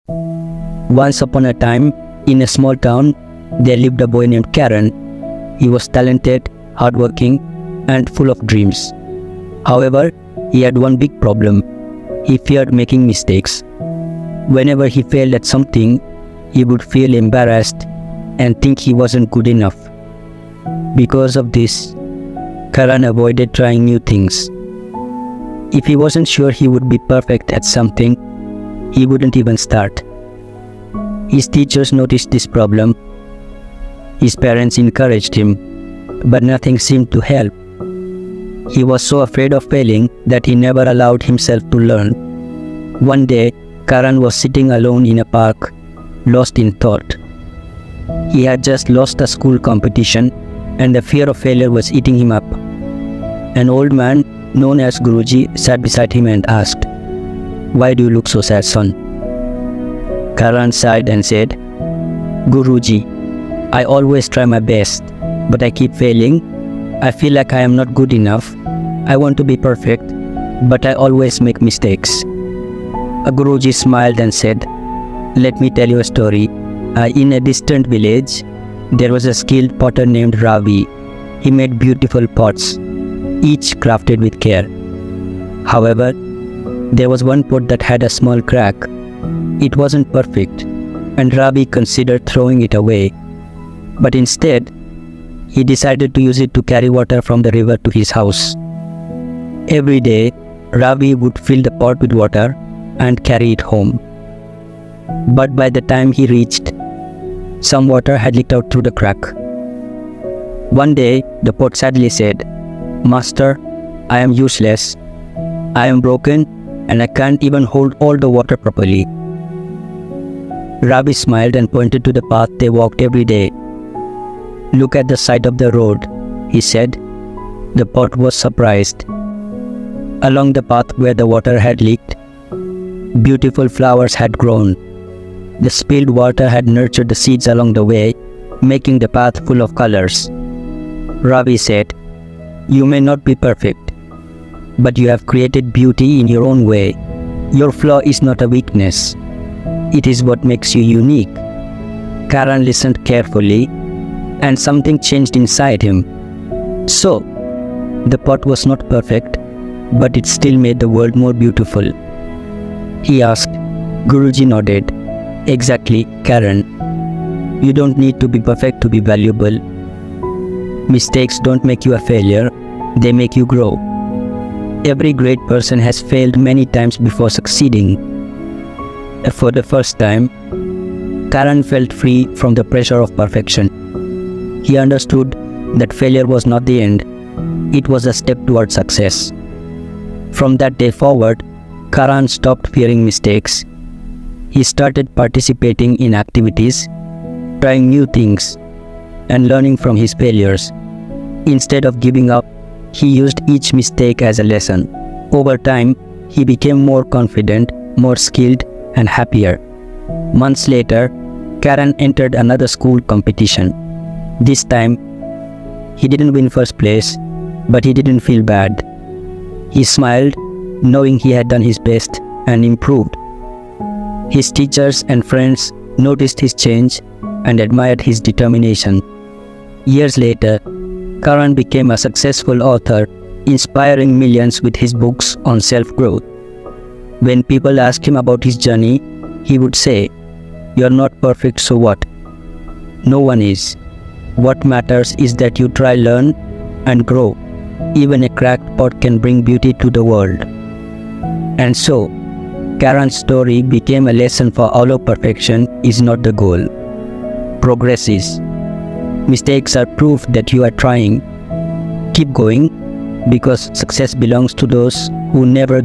Once upon a time, in a small town, there lived a boy named Karan. He was talented, hardworking, and full of dreams. However, he had one big problem. He feared making mistakes. Whenever he failed at something, he would feel embarrassed and think he wasn't good enough. Because of this, Karan avoided trying new things. If he wasn't sure he would be perfect at something, he wouldn't even start. His teachers noticed this problem. His parents encouraged him, but nothing seemed to help. He was so afraid of failing that he never allowed himself to learn. One day, Karan was sitting alone in a park, lost in thought. He had just lost a school competition, and the fear of failure was eating him up. An old man known as Guruji sat beside him and asked, "Why do you look so sad, son?" Karan sighed and said, "Guruji, I always try my best, but I keep failing. I feel like I am not good enough. I want to be perfect, but I always make mistakes." A Guruji smiled and said, "Let me tell you a story. In a distant village, there was a skilled potter named Ravi. He made beautiful pots, each crafted with care. However, there was one pot that had a small crack. It wasn't perfect, and Ravi considered throwing it away. But instead, he decided to use it to carry water from the river to his house. Every day, Ravi would fill the pot with water and carry it home. But by the time he reached, some water had leaked out through the crack. One day, the pot sadly said, "Master, I am useless. I am broken and I can't even hold all the water properly." Ravi smiled and pointed to the path they walked every day. "Look at the side of the road," he said. The pot was surprised. Along the path where the water had leaked, beautiful flowers had grown. The spilled water had nurtured the seeds along the way, making the path full of colors. Ravi said, "You may not be perfect, but you have created beauty in your own way. Your flaw is not a weakness. It is what makes you unique." Karan listened carefully, and something changed inside him. So, the pot was not perfect, but it still made the world more beautiful. He asked. Guruji nodded. "Exactly, Karan. You don't need to be perfect to be valuable. Mistakes don't make you a failure, they make you grow. Every great person has failed many times before succeeding." For the first time, Karan felt free from the pressure of perfection. He understood that failure was not the end, it was a step toward success. From that day forward, Karan stopped fearing mistakes. He started participating in activities, trying new things, and learning from his failures. Instead of giving up, he used each mistake as a lesson. Over time, he became more confident, more skilled, and happier. Months later, Karan entered another school competition. This time, he didn't win first place, but he didn't feel bad. He smiled, knowing he had done his best and improved. His teachers and friends noticed his change and admired his determination. Years later, Karan became a successful author, inspiring millions with his books on self-growth. When people asked him about his journey, he would say, "You're not perfect, so what? No one is. What matters is that you try, learn, and grow. Even a cracked pot can bring beauty to the world." And so, Karan's story became a lesson for all of perfection is not the goal. Progress is. Mistakes are proof that you are trying. Keep going, because success belongs to those who never